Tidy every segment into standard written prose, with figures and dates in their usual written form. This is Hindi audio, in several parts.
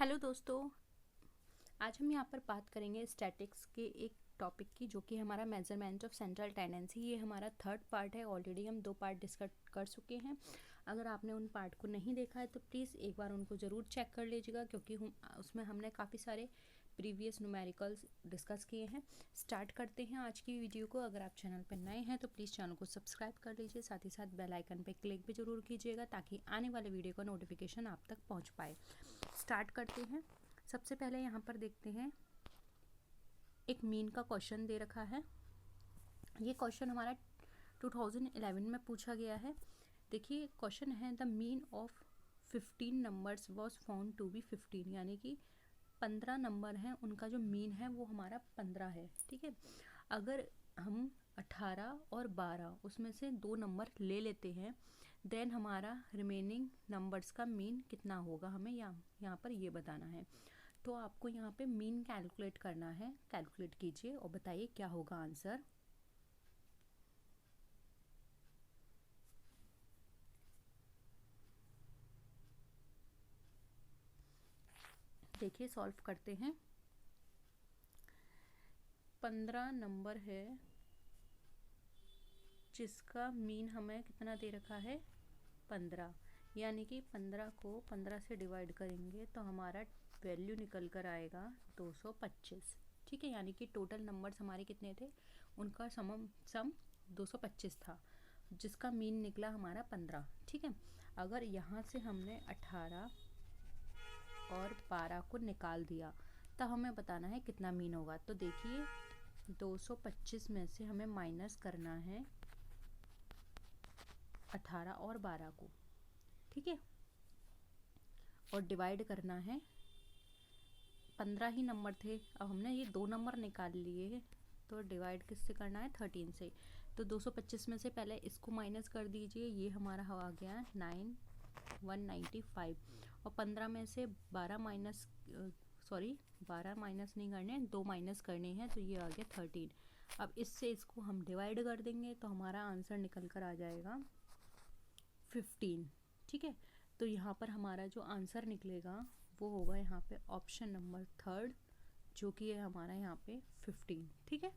हेलो दोस्तों, आज हम यहाँ पर बात करेंगे स्टैटिक्स के एक टॉपिक की, जो कि हमारा मेजरमेंट ऑफ सेंट्रल टेंडेंसी। ये हमारा थर्ड पार्ट है। ऑलरेडी हम 2 पार्ट डिस्कस कर चुके हैं। अगर आपने उन पार्ट को नहीं देखा है तो प्लीज़ एक बार उनको ज़रूर चेक कर लीजिएगा, क्योंकि उसमें हमने काफ़ी सारे प्रीवियस न्यूमेरिकल्स डिस्कस किए हैं। स्टार्ट करते हैं आज की वीडियो को। अगर आप चैनल पर नए हैं तो प्लीज़ चैनल को सब्सक्राइब कर लीजिए, साथ ही साथ बेल आइकन पर क्लिक भी ज़रूर कीजिएगा, ताकि आने वाले वीडियो का नोटिफिकेशन आप तक पहुँच पाए। स्टार्ट करते हैं। सबसे पहले यहाँ पर देखते हैं, एक मीन का क्वेश्चन दे रखा है। ये क्वेश्चन हमारा 2011 में पूछा गया है। देखिए क्वेश्चन है, the mean of 15 numbers was found to be 15, यानी कि 15 नंबर हैं, उनका जो मीन है वो हमारा 15 है। ठीक है, अगर हम 18 और 12 उसमें से 2 नंबर ले लेते हैं, देन हमारा रिमेनिंग नंबर्स का मीन कितना होगा, हमें यहाँ पर ये बताना है। तो आपको यहाँ पे मीन कैलकुलेट करना है। कैलकुलेट कीजिए और बताइए क्या होगा आंसर। देखिए सॉल्व करते हैं। 15 नंबर है जिसका मीन हमें कितना दे रखा है, 15, यानी कि 15 को 15 से डिवाइड करेंगे तो हमारा वैल्यू निकल कर आएगा 225। ठीक है, यानी कि टोटल नंबर्स हमारे कितने थे, उनका सम 225 था, जिसका मीन निकला हमारा 15। ठीक है, अगर यहाँ से हमने 18 और 12 को निकाल दिया तो हमें बताना है कितना मीन होगा। तो देखिए 225 में से हमें माइनस करना है 18 और 12 को। ठीक है, और डिवाइड करना है, 15 ही नंबर थे, अब हमने ये 2 नंबर निकाल लिए, तो डिवाइड किससे करना है, 13 से। तो 225 में से पहले इसको माइनस कर दीजिए, ये हमारा आ गया 195, और 15 में से 12 माइनस 12 माइनस नहीं करने, 2 माइनस करने हैं, तो ये आ गया 13। अब इससे इसको हम डिवाइड कर देंगे तो हमारा आंसर निकल कर आ जाएगा 15। ठीक है, तो यहाँ पर हमारा जो आंसर निकलेगा वो होगा यहाँ पे ऑप्शन नंबर 3, जो कि है हमारा यहाँ पे 15। ठीक है,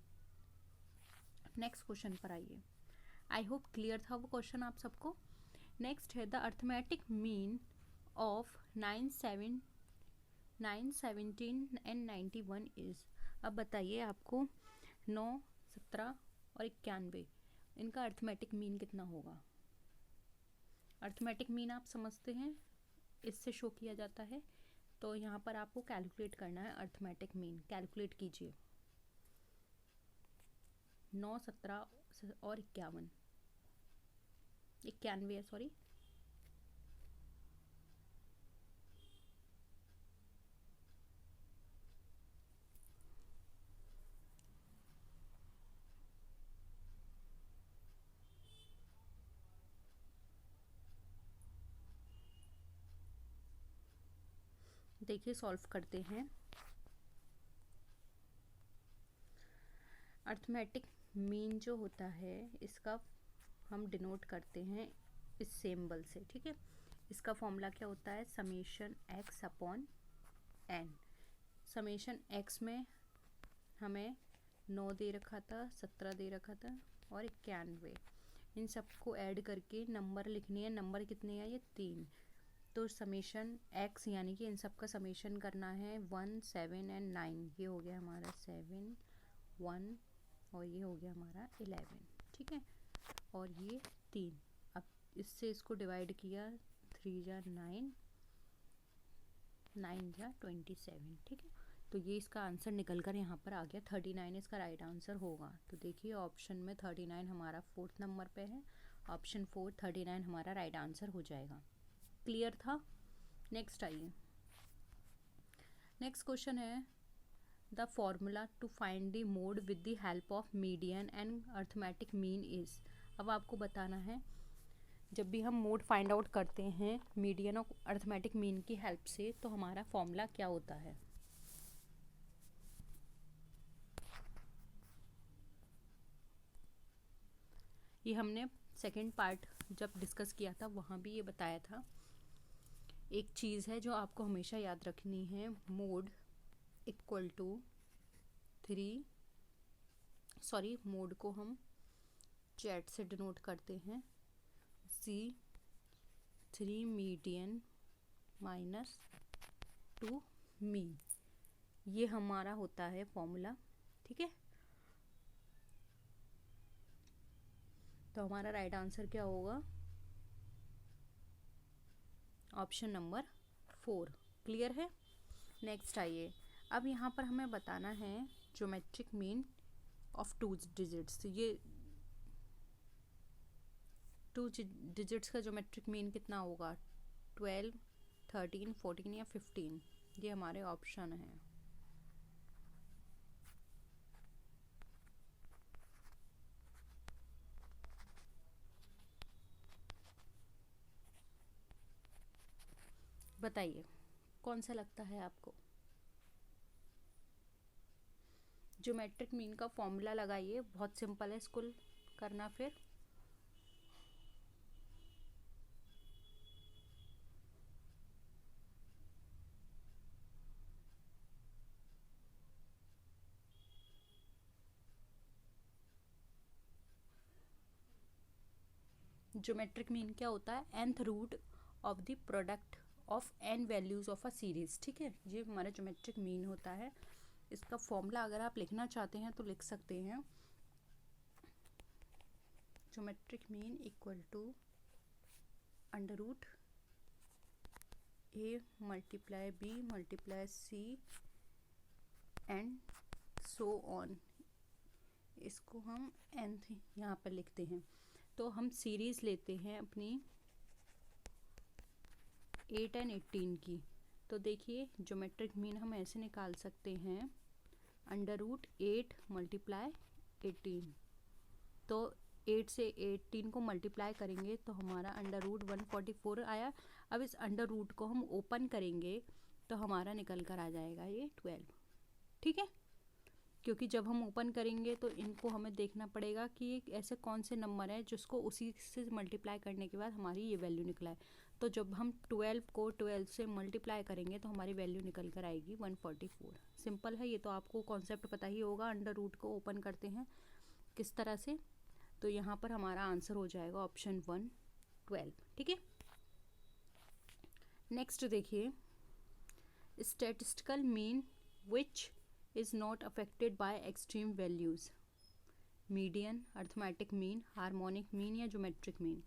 नेक्स्ट क्वेश्चन पर आइए। आई होप क्लियर था वो क्वेश्चन आप सबको। नेक्स्ट है, the arithmetic mean of 9, 17 and 91 is. अब बताइए आपको 9, 17 और 91 इनका अर्थमेटिक मीन कितना होगा। अर्थमेटिक मीन आप समझते हैं, इससे शो किया जाता है। तो यहाँ पर आपको कैलकुलेट करना है अर्थमेटिक मीन। कैलकुलेट कीजिए, 9, 17 और 91 है, सॉरी। देखिए सॉल्व करते हैं। अर्थमेटिक मीन जो होता है इसका हम डिनोट करते हैं इस सिंबल से। ठीक है, इसका फॉर्मूला क्या होता है, summation x upon n। Summation x में हमें 9 दे रखा था, 17 दे रखा था और 91, इन सबको ऐड करके नंबर लिखनी है। नंबर कितने हैं, ये 3। तो समेशन x यानी कि इन सब का समेशन करना है 1, 7 एंड 9। ये हो गया हमारा 7, 1 और ये हो गया हमारा 11। ठीक है, और ये 3। अब इससे इसको डिवाइड किया, 3 जा 9, 9 जा 27। ठीक है, तो ये इसका आंसर निकल कर यहाँ पर आ गया 39 इसका राइट आंसर होगा। तो देखिए ऑप्शन में 39 हमारा 4th नंबर पे है। ऑप्शन 4 39 हमारा राइट आंसर हो जाएगा। क्लियर था। नेक्स्ट आइए। नेक्स्ट क्वेश्चन है, the formula to find the mode with the help of median and arithmetic mean is. अब आपको बताना है, जब भी हम मोड फाइंड आउट करते हैं मीडियन और अर्थमेटिक मीन की हेल्प से, तो हमारा फॉर्मूला क्या होता है। ये हमने सेकंड पार्ट जब डिस्कस किया था वहाँ भी ये बताया था एक चीज़ है जो आपको हमेशा याद रखनी है, मोड इक्वल टू मोड को हम चैट से डिनोट करते हैं C3 मीडियन माइनस 2 मीन, ये हमारा होता है फॉर्मूला। ठीक है, तो हमारा राइट आंसर क्या होगा? Option number 4। क्लियर है? नेक्स्ट आइए, अब यहाँ पर हमें बताना है ज्योमेट्रिक मीन ऑफ 2 डिजिट्स। ये 2 डिजिट्स का ज्योमेट्रिक मीन कितना होगा? 12, 13, 14 या 15? ये हमारे ऑप्शन हैं। बताइए कौन सा लगता है आपको? ज्योमेट्रिक मीन का फॉर्मूला लगाइए, बहुत सिंपल है इसको करना। फिर ज्योमेट्रिक मीन क्या होता है? nth root of the product of n values of a series. ठीक है, ये हमारा ज्योमेट्रिक मीन होता है। इसका फॉर्मूला अगर आप लिखना चाहते हैं तो लिख सकते हैं, geometric mean equal to under root a multiply b multiply c and so on. इसको हम nth यहाँ पर लिखते हैं। तो हम सीरीज लेते हैं अपनी 8 एंड 18 की। तो देखिए ज्योमेट्रिक मीन हम ऐसे निकाल सकते हैं, अंडर रूट 8 मल्टीप्लाई 18। तो 8 से 18 को मल्टीप्लाई करेंगे तो हमारा अंडर रूट 144 आया। अब इस अंडर रूट को हम ओपन करेंगे तो हमारा निकल कर आ जाएगा ये 12। ठीक है, क्योंकि जब हम ओपन करेंगे तो इनको हमें देखना पड़ेगा कि ये ऐसे कौन से नंबर है जिसको उसी से मल्टीप्लाई करने के बाद हमारी ये वैल्यू निकला है। तो जब हम 12 को 12 से मल्टीप्लाई करेंगे तो हमारी वैल्यू निकल कर आएगी 144। सिंपल है, ये तो आपको कॉन्सेप्ट पता ही होगा, अंडर रूट को ओपन करते हैं किस तरह से। तो यहाँ पर हमारा आंसर हो जाएगा ऑप्शन 1, 12। ठीक है, नेक्स्ट देखिए, statistical mean which is not affected by extreme values, median, arithmetic mean, harmonic mean या ज्योमेट्रिक मीन?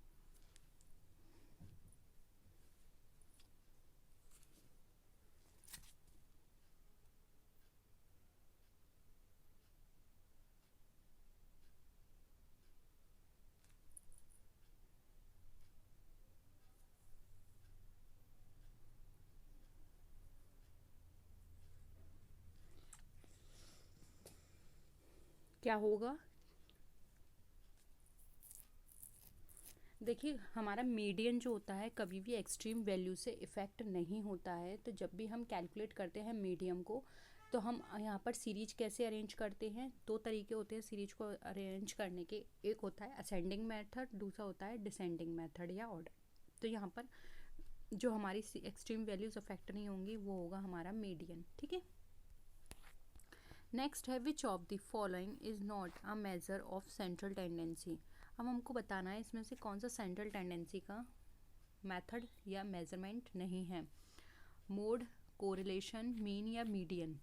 क्या होगा? देखिए हमारा मीडियन जो होता है कभी भी एक्सट्रीम वैल्यू से इफ़ेक्ट नहीं होता है। तो जब भी हम कैलकुलेट करते हैं मीडियम को, तो हम यहाँ पर सीरीज कैसे अरेंज करते हैं? 2 तरीके होते हैं सीरीज को अरेंज करने के। एक होता है असेंडिंग मेथड, दूसरा होता है डिसेंडिंग मेथड या ऑर्डर। तो यहाँ पर जो हमारी एक्सट्रीम वैल्यूज अफेक्ट नहीं होंगी वो होगा हमारा मीडियन। ठीक है, नेक्स्ट है which of the following is not a measure of central tendency. अब हमको बताना है इसमें से कौन सा सेंट्रल टेंडेंसी का मेथड या मेजरमेंट नहीं है। मोड, कोरिलेशन, मीन या मीडियन?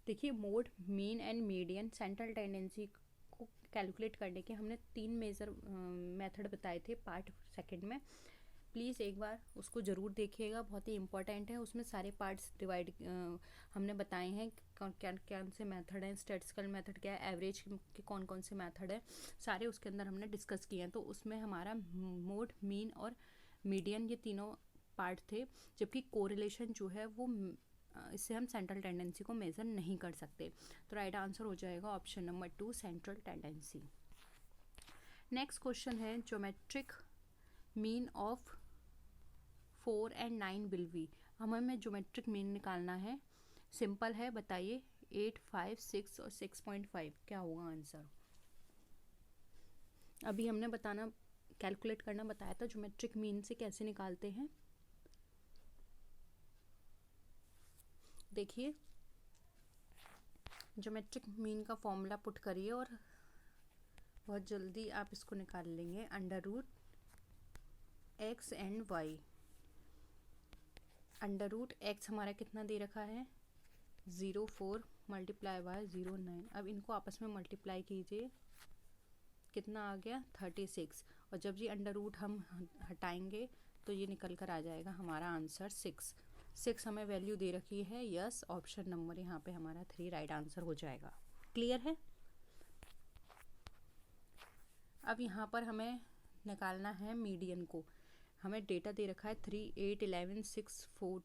देखिए mode, mean and median central tendency को कैलकुलेट करने के हमने 3 मेजर मेथड बताए थे पार्ट सेकंड में। प्लीज़ एक बार उसको ज़रूर देखिएगा, बहुत ही इंपॉर्टेंट है। उसमें सारे पार्ट्स डिवाइड हमने बताए हैं, कौन से मेथड हैं, स्टैटिस्टिकल मेथड क्या है, एवरेज के कौन कौन से मेथड है, सारे उसके अंदर हमने डिस्कस किए हैं। तो उसमें हमारा मोड, मीन और मीडियन ये तीनों पार्ट थे। जबकि कोरिलेशन जो है वो इससे हम सेंट्रल टेंडेंसी को मेज़र नहीं कर सकते। तो राइट आंसर हो जाएगा option number 2 central tendency. Next question है geometric mean of 4 and 9 will be. हमें ज्योमेट्रिक मीन निकालना है, सिंपल है, बताइए 8, 5, 6 और 6.5 क्या होगा आंसर। अभी हमने बताना कैलकुलेट करना बताया था ज्योमेट्रिक मीन से कैसे निकालते हैं। देखिए ज्योमेट्रिक मीन का फॉर्मूला पुट करिए और बहुत जल्दी आप इसको निकाल लेंगे। Under root X and Y. Under root X हमारा कितना दे रखा है 0.4 मल्टीप्लाई बाय 0.9। अब इनको आपस में मल्टीप्लाई कीजिए, कितना आ गया 36। और जब ये अंडर रूट हम हटाएंगे तो ये निकल कर आ जाएगा हमारा आंसर 6 हमें वैल्यू दे रखी है। यस, ऑप्शन नंबर यहाँ पे हमारा 3 राइट आंसर हो जाएगा। क्लियर है। अब यहाँ पर हमें निकालना है मीडियन को। हमें डेटा दे रखा है 3, 8, 11, 6, 4,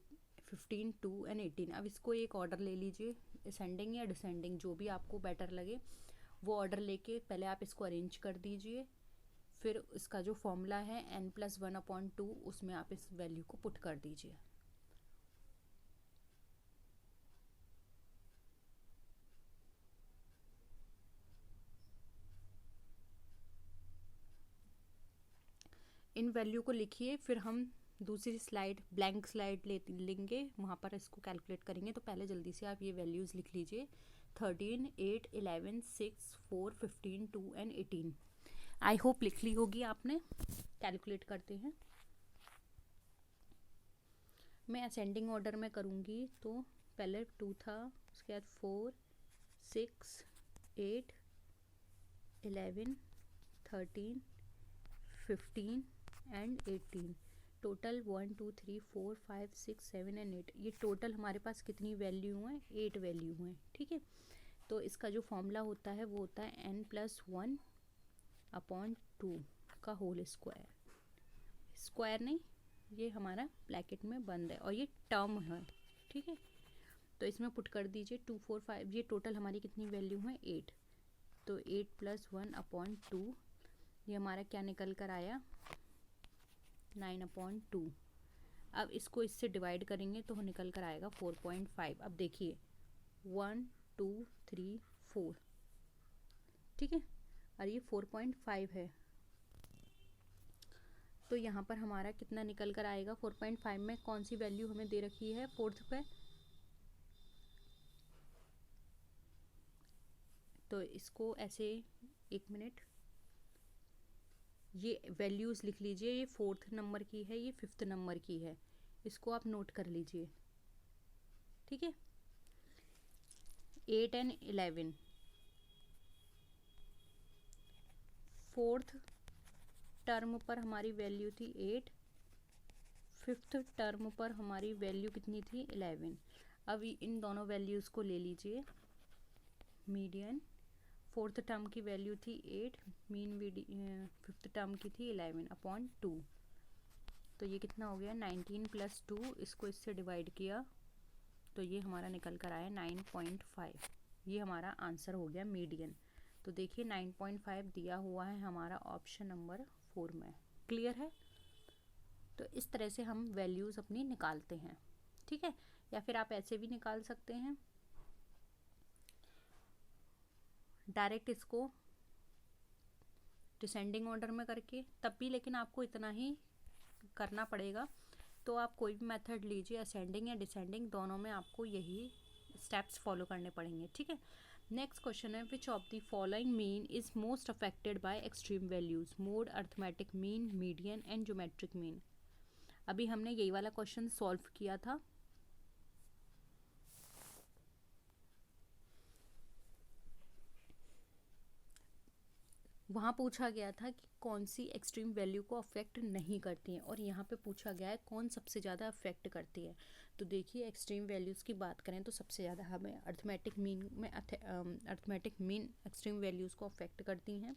15, 2 एंड 18। अब इसको एक ऑर्डर ले लीजिए, असेंडिंग या डिसेंडिंग, जो भी आपको बेटर लगे वो ऑर्डर लेके पहले आप इसको अरेंज कर दीजिए। फिर इसका जो फॉर्मूला है n+1/2, उसमें आप इस वैल्यू को पुट कर दीजिए। इन वैल्यू को लिखिए, फिर हम दूसरी स्लाइड ब्लैंक स्लाइड लेंगे, वहाँ पर इसको कैलकुलेट करेंगे। तो पहले जल्दी से आप ये वैल्यूज़ लिख लीजिए 13, 8, 11, 6, 4, 15, 2 एंड 18। आई होप लिख ली होगी आपने। कैलकुलेट करते हैं। मैं असेंडिंग ऑर्डर में करूँगी, तो पहले 2 था, उसके बाद 4, 6, 8, 11, 13, 15 एंड 18। Total 1, 2, 3, 4, 5, 6, 7 and 8। ये टोटल हमारे पास कितनी वैल्यू हैं 8 वैल्यू हैं। ठीक है, तो इसका जो फॉर्मूला होता है वो होता है n+1/2 का होल स्क्वायर। स्क्वायर नहीं, ये हमारा ब्रैकेट में बंद है और ये टर्म है। ठीक है, तो इसमें पुट कर दीजिए 2, 4, 5। ये टोटल हमारी कितनी वैल्यू है 8। तो 8+1/2 ये हमारा क्या निकल कर आया 9/2। अब इसको इससे डिवाइड करेंगे तो निकल कर आएगा 4.5। अब देखिए 1, 2, 3, 4। ठीक है, और ये 4.5 है। तो यहाँ पर हमारा कितना निकल कर आएगा 4.5 में कौन सी वैल्यू हमें दे रखी है फोर्थ पे। तो इसको ऐसे 1 मिनट, ये वैल्यूज़ लिख लीजिए। ये 4th नंबर की है, ये 5th नंबर की है, इसको आप नोट कर लीजिए। ठीक है, 8 एंड 11 4th टर्म पर हमारी वैल्यू थी 8, 5th टर्म पर हमारी वैल्यू कितनी थी 11। अब इन दोनों वैल्यूज़ को ले लीजिए। मीडियन 4th टर्म की वैल्यू थी 8, मीन 5th टर्म की थी 11/2। तो ये कितना हो गया 19+2। इसको इससे डिवाइड किया तो ये हमारा निकल कर आया 9.5। ये हमारा आंसर हो गया मीडियन। तो देखिए 9.5 दिया हुआ है हमारा ऑप्शन नंबर 4 में। क्लियर है। तो इस तरह से हम वैल्यूज़ अपनी निकालते हैं। ठीक है, या फिर आप ऐसे भी निकाल सकते हैं डायरेक्ट इसको डिसेंडिंग ऑर्डर में करके, तब भी लेकिन आपको इतना ही करना पड़ेगा। तो आप कोई भी मेथड लीजिए, असेंडिंग या डिसेंडिंग, दोनों में आपको यही स्टेप्स फॉलो करने पड़ेंगे। ठीक है, नेक्स्ट क्वेश्चन है which of the following mean is most affected by extreme values, mode, arithmetic mean, median and geometric mean. अभी हमने यही वाला क्वेश्चन सॉल्व किया था। वहाँ पूछा गया था कि कौन सी एक्सट्रीम वैल्यू को अफेक्ट नहीं करती हैं, और यहाँ पे पूछा गया है कौन सबसे ज़्यादा अफेक्ट करती है। तो देखिए एक्सट्रीम वैल्यूज़ की बात करें तो सबसे ज़्यादा हमें अर्थमेटिक मीन एक्सट्रीम वैल्यूज़ को अफेक्ट करती हैं,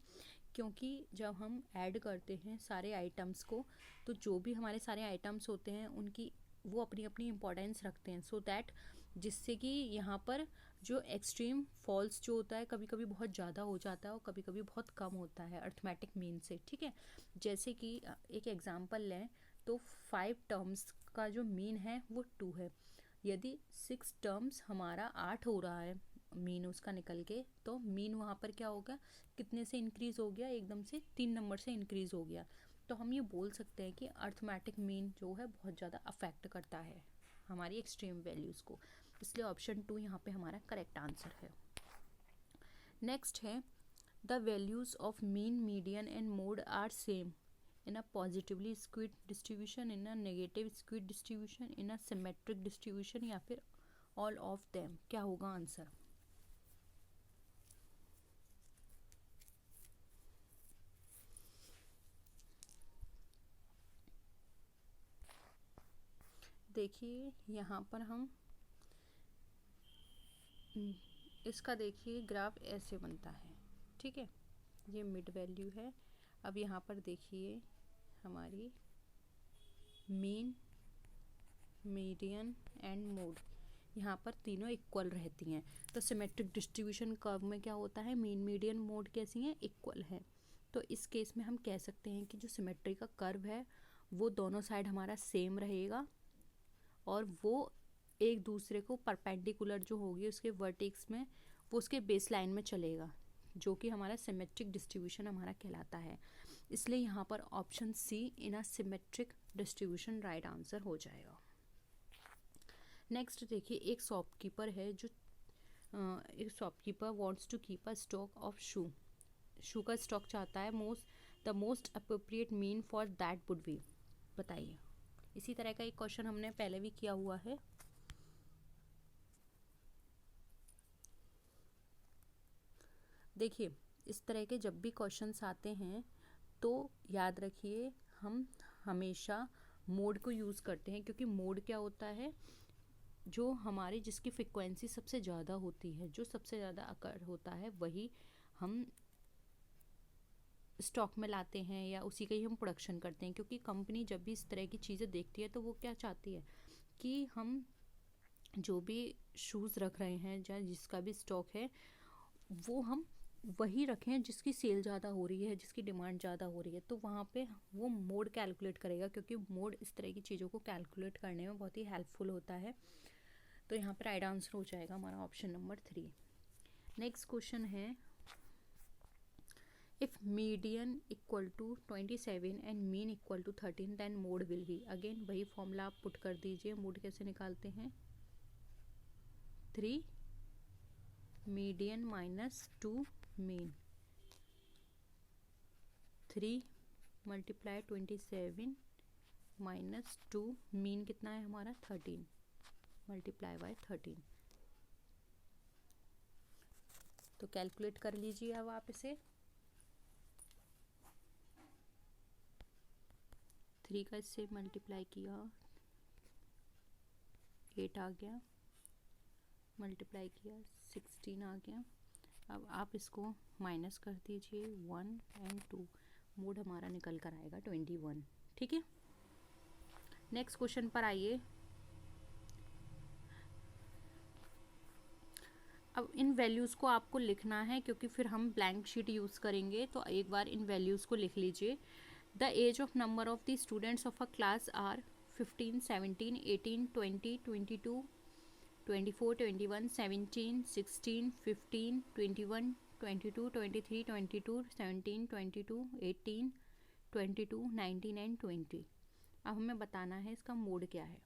क्योंकि जब हम ऐड करते हैं सारे आइटम्स को, तो जो भी हमारे सारे आइटम्स होते हैं उनकी वो अपनी अपनी इम्पोर्टेंस रखते हैं। सो दैट जिससे कि यहाँ पर जो एक्सट्रीम फॉल्स जो होता है कभी कभी बहुत ज़्यादा हो जाता है और कभी कभी बहुत कम होता है अर्थमेटिक मीन से, ठीक है। जैसे कि एक एग्जांपल लें तो 5 टर्म्स का जो मीन है वो 2 है। यदि 6 टर्म्स हमारा 8 हो रहा है मीन उसका निकल के, तो मीन वहाँ पर क्या होगा, कितने से इंक्रीज हो गया, एकदम से 3 नंबर से इंक्रीज हो गया। तो हम ये बोल सकते हैं कि अर्थमेटिक मीन जो है बहुत ज़्यादा अफेक्ट करता है हमारी एक्सट्रीम वैल्यूज़ को, इसलिए ऑप्शन 2 यहाँ पे हमारा करेक्ट आंसर है। नेक्स्ट है the values of mean, median and mode are same in a positively skewed distribution, in a negative skewed distribution, in a symmetric distribution, या फिर ऑल ऑफ देम। क्या होगा आंसर? देखिए यहाँ पर हम इसका देखिए ग्राफ ऐसे बनता है, ठीक है। ये मिड वैल्यू है। अब यहाँ पर देखिए हमारी मीन, मीडियन एंड मोड, यहाँ पर तीनों इक्वल रहती हैं। तो सिमेट्रिक डिस्ट्रीब्यूशन कर्व में क्या होता है, मीन, मीडियन, मोड कैसी हैं, इक्वल है। तो इस केस में हम कह सकते हैं कि जो सिमेट्री का कर्व है वो दोनों साइड हमारा सेम रहेगा और वो एक दूसरे को परपेंडिकुलर जो होगी उसके वर्टेक्स में, वो उसके बेस लाइन में चलेगा, जो कि हमारा सिमेट्रिक डिस्ट्रीब्यूशन हमारा कहलाता है। इसलिए यहाँ पर option C in a symmetric distribution right answer हो जाएगा। नेक्स्ट देखिए एक शॉपकीपर है जो एक shopkeeper wants to keep a stock of shoe का स्टॉक चाहता है, the most appropriate mean for that would be. बताइए। इसी तरह का एक क्वेश्चन हमने पहले भी किया हुआ है। देखिए इस तरह के जब भी क्वेश्चंस आते हैं तो याद रखिए हम हमेशा मोड को यूज़ करते हैं, क्योंकि मोड क्या होता है, जो हमारी जिसकी फ्रिक्वेंसी सबसे ज़्यादा होती है, जो सबसे ज़्यादा अकर होता है, वही हम स्टॉक में लाते हैं या उसी का ही हम प्रोडक्शन करते हैं। क्योंकि कंपनी जब भी इस तरह की चीज़ें देखती है तो वो क्या चाहती है कि हम जो भी शूज़ रख रहे हैं या जिसका भी स्टॉक है वो हम वही रखें जिसकी सेल ज़्यादा हो रही है, जिसकी डिमांड ज़्यादा हो रही है। तो वहाँ पे वो मोड कैलकुलेट करेगा, क्योंकि मोड इस तरह की चीज़ों को कैलकुलेट करने में बहुत ही हेल्पफुल होता है। तो यहाँ पर राइट आंसर हो जाएगा हमारा ऑप्शन नंबर 3। नेक्स्ट क्वेश्चन है if median equal to 27 and mean equal to 13 then mode will be. Again वही फॉर्मूला आप पुट कर दीजिए। मोड कैसे निकालते हैं, 3 median minus 2 mean, 3 multiply 27 minus 2 mean कितना है हमारा 13 मल्टीप्लाई बाय 13। तो कैलकुलेट कर लीजिए अब आप इसे। 3 का इससे मल्टीप्लाई किया 8 आ गया, मल्टीप्लाई किया 16 आ गया। अब आप इसको माइनस कर दीजिए 1 एंड 2, मोड हमारा निकल कर आएगा 21, ठीक है। नेक्स्ट क्वेश्चन पर आइए। अब इन वैल्यूज़ को आपको लिखना है, क्योंकि फिर हम ब्लैंक शीट यूज़ करेंगे। तो एक बार इन वैल्यूज़ को लिख लीजिए। The age of number of the students of a class are 15, 17, 18, 20, 22, 24, 21, 17, 16, 15, 21, 22, 23, 22, 17, 22, 18, 22, 19 and 20। अब हमें बताना है इसका मोड क्या है।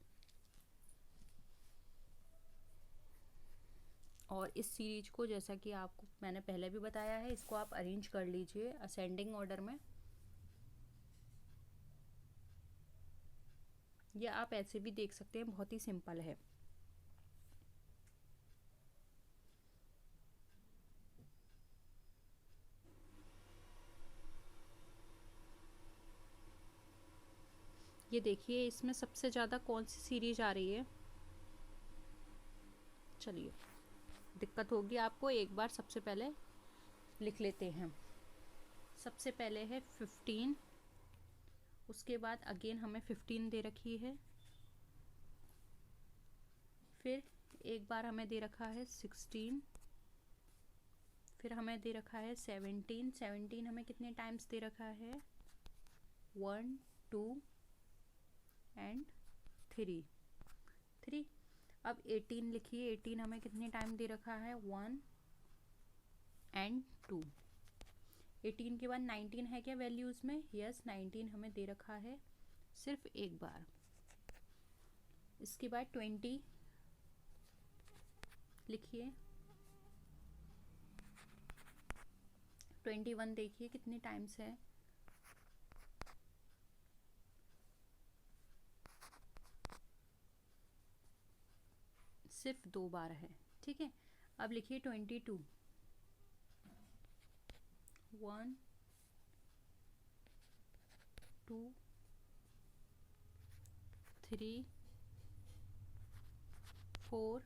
और इस सीरीज को, जैसा कि आपको मैंने पहले भी बताया है, इसको आप अरेंज कर लीजिए असेंडिंग ऑर्डर में, या आप ऐसे भी देख सकते हैं, बहुत ही सिंपल है। ये देखिए इसमें सबसे ज़्यादा कौन सी सीरीज आ रही है। चलिए दिक्कत होगी आपको, एक बार सबसे पहले लिख लेते हैं। सबसे पहले है 15, उसके बाद अगेन हमें 15 दे रखी है, फिर एक बार हमें दे रखा है 16, फिर हमें दे रखा है 17, 17 हमें कितने टाइम्स दे रखा है 1 2 एंड 3 3। अब 18 लिखिए, 18 हमें कितने टाइम दे रखा है 1 एंड 2। 18 के बाद 19 है क्या वैल्यूज में? यस, 19 हमें दे रखा है सिर्फ एक बार। इसके बाद 20 लिखिए, 21 देखिए कितने टाइम्स है, सिर्फ 2 बार है। ठीक है, अब लिखिए 22, 1 2 3 4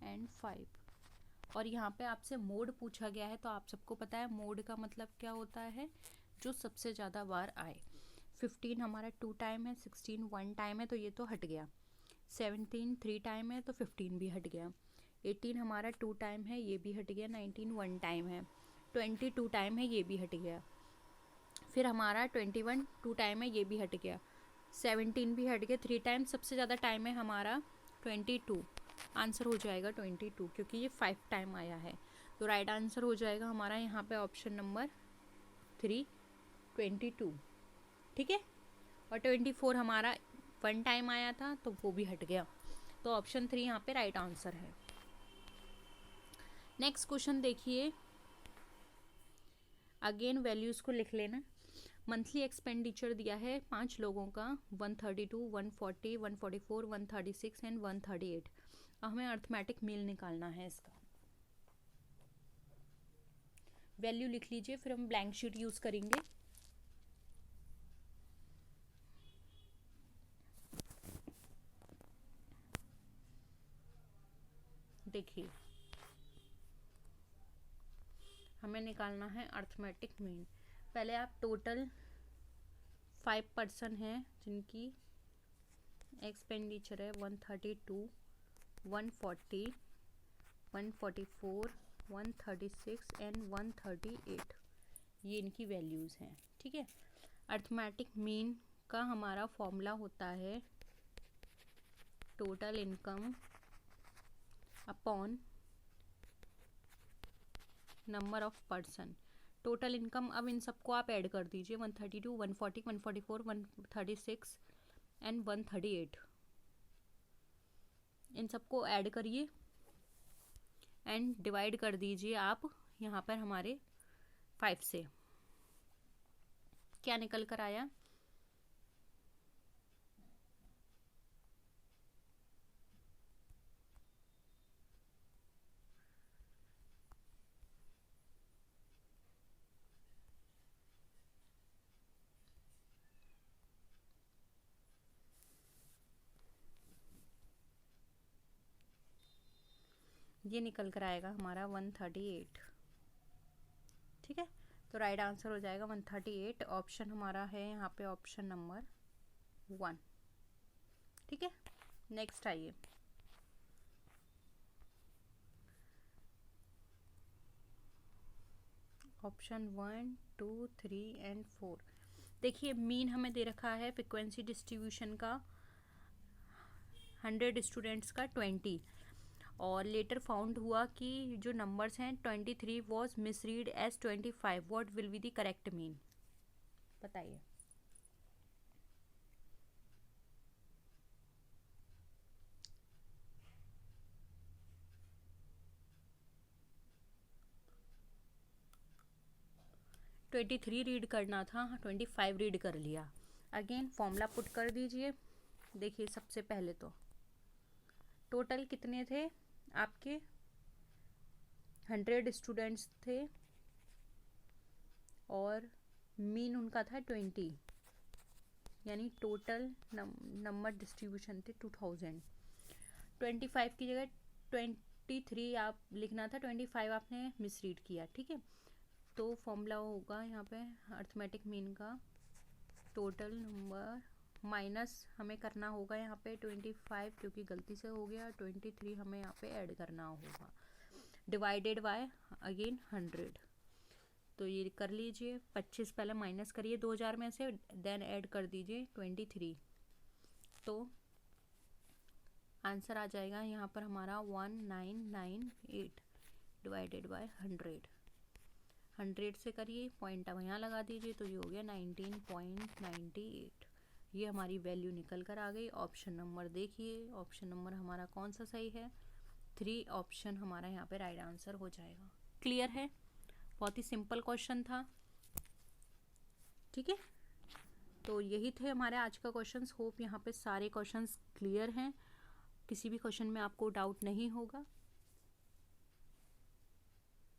एंड 5। और यहाँ पे आपसे मोड पूछा गया है, तो आप सबको पता है मोड का मतलब क्या होता है, जो सबसे ज़्यादा बार आए। 15 हमारा 2 टाइम है, 16 1 टाइम है तो ये तो हट गया, 17 3 टाइम है तो 15 भी हट गया, 18 हमारा 2 टाइम है ये भी हट गया, 19 1 टाइम है, 20 2 टाइम है ये भी हट गया, फिर हमारा 21 2 टाइम है ये भी हट गया, 17 भी हट गया 3 टाइम, सबसे ज़्यादा टाइम है हमारा 22। आंसर हो जाएगा 22 क्योंकि ये 5 टाइम आया है। तो राइट आंसर हो जाएगा हमारा यहाँ पे ऑप्शन नंबर 3 22। ठीक है, और 24 हमारा 1 टाइम आया था तो वो भी हट गया, तो ऑप्शन 3 यहाँ पे राइट आंसर है। नेक्स्ट क्वेश्चन देखिए, अगेन वैल्यूज़ को लिख लेना। मंथली एक्सपेंडिचर दिया है 5 लोगों का 132 140 144 136 एंड 138। अब हमें अर्थमेटिक मील निकालना है इसका। वैल्यू लिख लीजिए, फिर हम ब्लैंक शीट यूज करेंगे। देखिए हमें निकालना है अर्थमेटिक मीन। पहले आप टोटल 5 पर्सन हैं जिनकी एक्सपेंडिचर है 132 140 144 136 एंड 138, ये इनकी वैल्यूज़ हैं। ठीक है, अर्थमेटिक मीन का हमारा फॉर्मूला होता है total income upon number of person. Total income, अब इन सबको आप ऐड कर दीजिए, 132 140 144 136 एंड 138, इन सबको ऐड करिए एंड डिवाइड कर दीजिए आप यहाँ पर हमारे 5 से। क्या निकल कर आया? ये निकल कर आएगा हमारा 138। ठीक है, तो राइट आंसर हो जाएगा 138। ऑप्शन हमारा है यहाँ पे ऑप्शन नंबर 1। ठीक है, नेक्स्ट आइए। Option 1 2 3 and 4। देखिए मीन हमें दे रखा है फ्रिक्वेंसी डिस्ट्रीब्यूशन का 100 स्टूडेंट्स का 20, और लेटर फाउंड हुआ कि जो नंबर्स हैं 23 was misread as 25। What will be the correct mean? बताइए। ट्वेंटी थ्री रीड करना था, 25 रीड कर लिया। अगेन फॉर्मूला पुट कर दीजिए। देखिए सबसे पहले तो टोटल कितने थे आपके, 100 स्टूडेंट्स थे और मीन उनका था 20, यानी टोटल नंबर डिस्ट्रीब्यूशन थे 2000। 25 की जगह 23 आप लिखना था, 25 आपने मिसरीड किया। ठीक है, तो फॉर्मूला होगा यहाँ पे अर्थमेटिक मीन का टोटल नंबर माइनस हमें करना होगा यहाँ पे 25 क्योंकि गलती से हो गया, 23 हमें यहाँ पे ऐड करना होगा, डिवाइडेड बाय अगेन 100। तो ये कर लीजिए, 25 पहले माइनस करिए 2000 में से, देन ऐड कर दीजिए 23, तो आंसर आ जाएगा यहाँ पर हमारा 1998 डिवाइडेड बाय 100 से करिए, पॉइंट अब यहाँ लगा दीजिए, तो ये हो गया 19.98। ये हमारी वैल्यू निकल कर आ गई। ऑप्शन नंबर देखिए, ऑप्शन नंबर हमारा कौन सा सही है, 3 ऑप्शन हमारा यहाँ पे राइट आंसर हो जाएगा। क्लियर है, बहुत ही सिंपल क्वेश्चन था। ठीक है, तो यही थे हमारे आज का क्वेश्चंस। होप यहाँ पे सारे क्वेश्चंस क्लियर हैं, किसी भी क्वेश्चन में आपको डाउट नहीं होगा।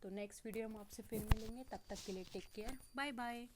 तो नेक्स्ट वीडियो हम आपसे फिर मिलेंगे, तब तक के लिए टेक केयर, बाय बाय।